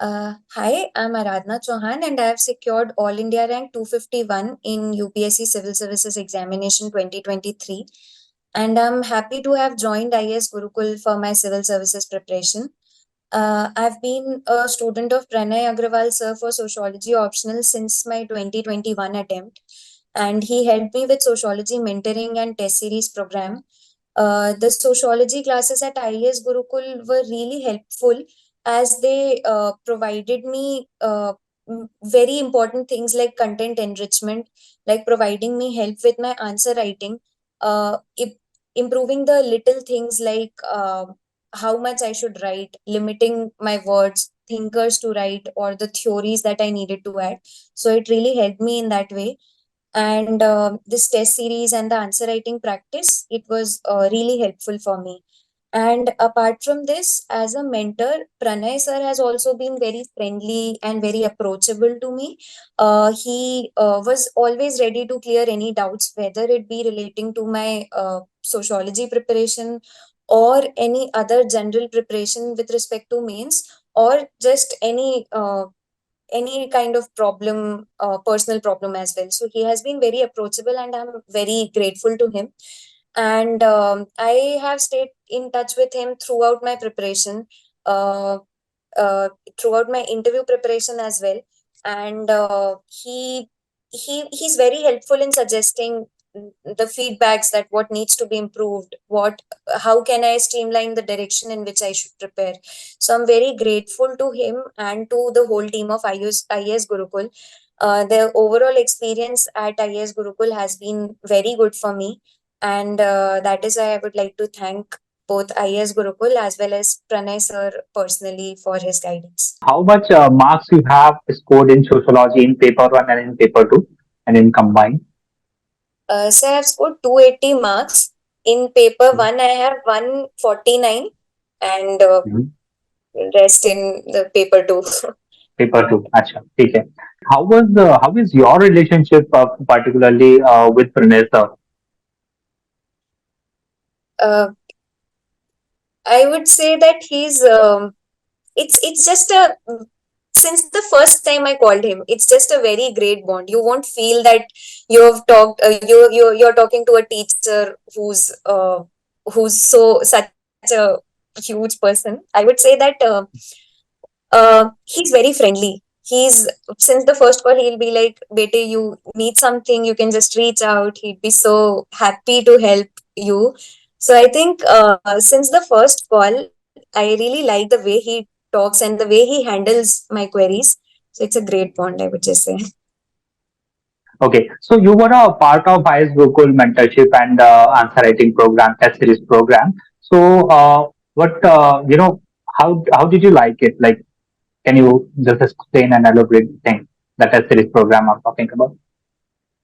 Hi, I'm Aradhna Chauhan and I have secured All India Rank 251 in UPSC Civil Services Examination 2023. And I'm happy to have joined IAS Gurukul for my civil services preparation. I've been a student of Pranay Agrawal sir for sociology optional since my 2021 attempt, and he helped me with sociology mentoring and test series program. The sociology classes at IAS Gurukul were really helpful as they provided me very important things like content enrichment, like providing me help with my answer writing, improving the little things like how much I should write, limiting my words, thinkers to write, or the theories that I needed to add. So it really helped me in that way. And this test series and the answer writing practice, it was really helpful for me. And apart from this, as a mentor, Pranay sir has also been very friendly and very approachable to me. He was always ready to clear any doubts, whether it be relating to my sociology preparation or any other general preparation with respect to mains, or just any kind of problem, personal problem as well. So he has been very approachable and I'm very grateful to him. And I have stayed in touch with him throughout my preparation, uh, throughout my interview preparation as well. And he's very helpful in suggesting the feedbacks that what needs to be improved, what how can I streamline the direction in which I should prepare. So I'm very grateful to him and to the whole team of IAS Gurukul. The overall experience at IAS Gurukul has been very good for me, and that is why I would like to thank both IAS Gurukul as well as Pranay sir personally for his guidance. How much marks you have scored in sociology in paper one and in paper two and in combined? So I have scored 280 marks. In paper one, I have 149, and Mhm. rest in the paper two. Paper two. Acha, ठीक है. How is your relationship particularly with Pranay sir? uh, I would say that it's just a since the first time I called him, it's just a very great bond. You won't feel that you're talking to a teacher who's such a huge person. I would say that he's very friendly. He's since the first call, he'll be like, "Bete, you need something, you can just reach out." He'd be so happy to help you. So I think since the first call, I really like the way he talks and the way he handles my queries. So it's a great bond, I would just say. Okay, so you were a part of IS Gokul mentorship and answer writing program, test series program. So, what how did you like it? Like, can you just explain and elaborate the thing, the test series program I'm talking about?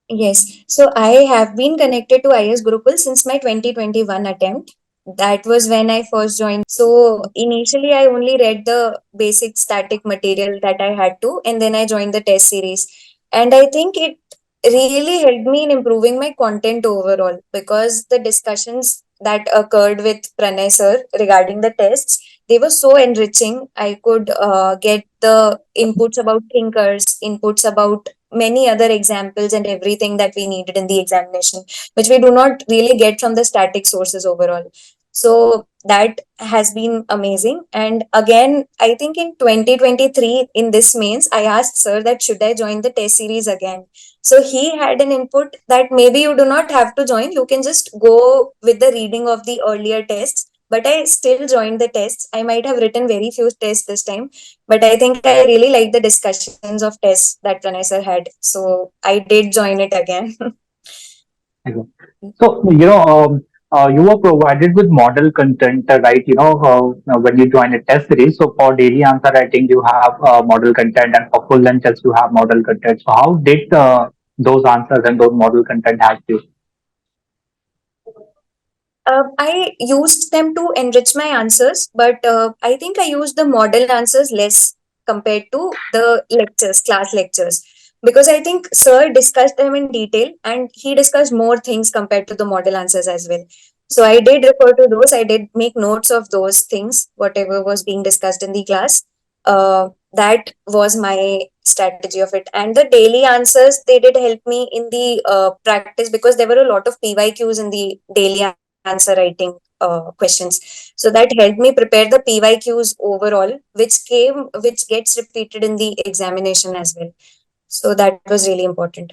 Yes. So I have been connected to IS Gurukul since my 2021 attempt. That was when I first joined. So initially, I only read the basic static material that I had to, and then I joined the test series. And I think it really helped me in improving my content overall because the discussions that occurred with Pranay sir regarding the tests, they were so enriching. I could get the inputs about thinkers, inputs about many other examples and everything that we needed in the examination, which we do not really get from the static sources overall. So that has been amazing. And again, I think in 2023, in this mains, I asked sir that should I join the test series again. So he had an input that maybe you do not have to join, you can just go with the reading of the earlier tests. But I still joined the tests. I might have written very few tests this time, but I think I really like the discussions of tests that Pranay sir had. So I did join it again. Okay. So, you were provided with model content, right? When you join a test series, so for daily answer writing, you have model content, and for full length test, you have model content. So, how did those answers and those model content help you? I used them to enrich my answers, but I think I used the model answers less compared to the lectures, class lectures, because I think Sir discussed them in detail and he discussed more things compared to the model answers as well. So I did refer to those, I did make notes of those things, whatever was being discussed in the class. That was my strategy of it. And the daily answers, they did help me in the practice, because there were a lot of PYQs in the daily answer writing questions. So that helped me prepare the PYQs overall, which gets repeated in the examination as well. So that was really important.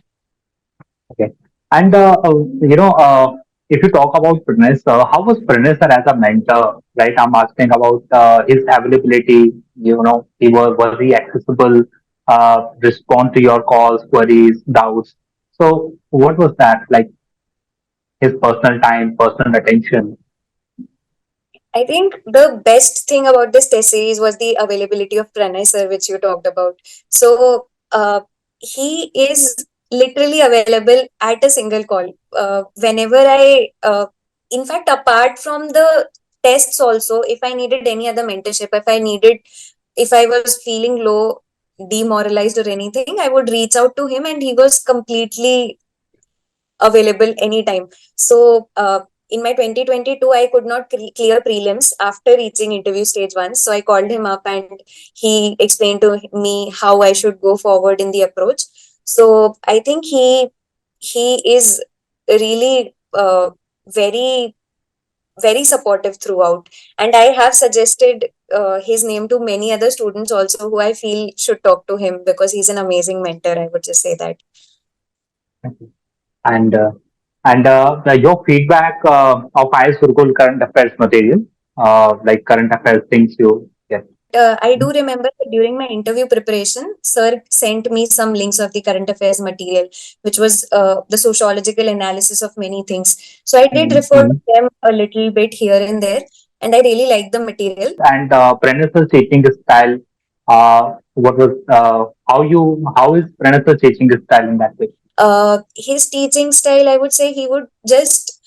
Okay. And if you talk about Pranay sir, how was Pranay sir as a mentor? Right, I'm asking about his availability. Was he accessible? Respond to your calls, queries, doubts. So, what was that like? His personal time, personal attention. I think the best thing about this test series was the availability of Pranay sir, which you talked about. So he is literally available at a single call. Whenever in fact, apart from the tests also, if I needed any other mentorship, if I was feeling low, demoralized or anything, I would reach out to him, and he was completely available anytime. So in my 2022, I could not clear prelims after reaching interview stage 1. So I called him up, and he explained to me how I should go forward in the approach. So I think he is really very, very supportive throughout. And I have suggested his name to many other students also, who I feel should talk to him, because he's an amazing mentor. I would just say that. And your feedback of IS Gurukul current affairs material, like current affairs things you get. I do remember that during my interview preparation, sir sent me some links of the current affairs material, which was the sociological analysis of many things. So I did refer to Mhm. them a little bit here and there, and I really liked the material. And Pranay's teaching style, what was how is Pranay's teaching style in that way? His teaching style, I would say he would just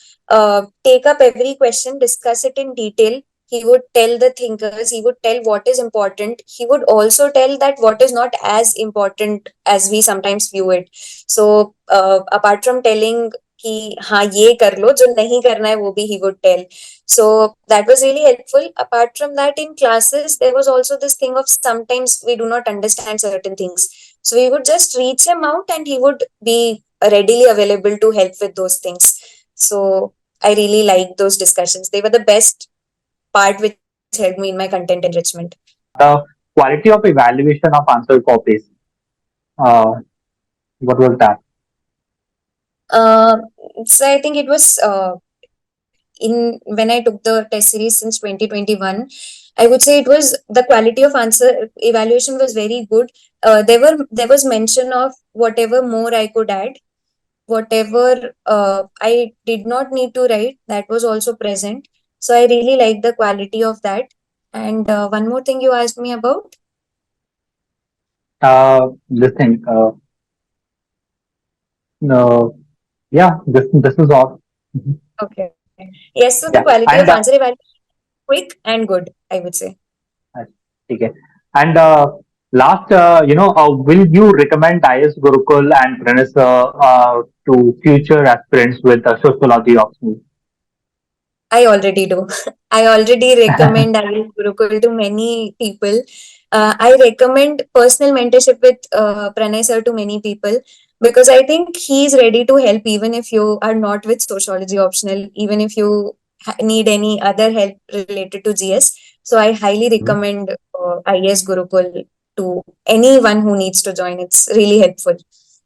take up every question, discuss it in detail. He would tell the thinkers, he would tell what is important. He would also tell that what is not as important as we sometimes view it. So, apart from telling कि हाँ ये कर लो, जो नहीं करना है वो भी he would tell. So that was really helpful. Apart from that, in classes, there was also this thing of sometimes we do not understand certain things. So we would just reach him out, and he would be readily available to help with those things. So I really liked those discussions. They were the best part which helped me in my content enrichment. The quality of evaluation of answer copies. Uh, what was that? Uh, so I think it was in when I took the test series since 2021, I would say it was the quality of answer evaluation was very good. There was mention of whatever more I could add, whatever I did not need to write, that was also present. So I really like the quality of that. And one more thing you asked me about. This thing. Uh, yeah, this is all. Mhm. Okay. Yes, so the Yeah, quality of and answer evaluation quick and good, I would say. okay. And last, will you recommend IS Gurukul and Pranay to future aspirants with sociology options? I already do. I already recommend IELTS Gurukul to many people. I recommend personal mentorship with Pranay sir to many people, because I think he's ready to help even if you are not with sociology optional, even if you need any other help related to GS. So I highly Mhm. recommend IES Gurukul to anyone who needs to join. It's really helpful.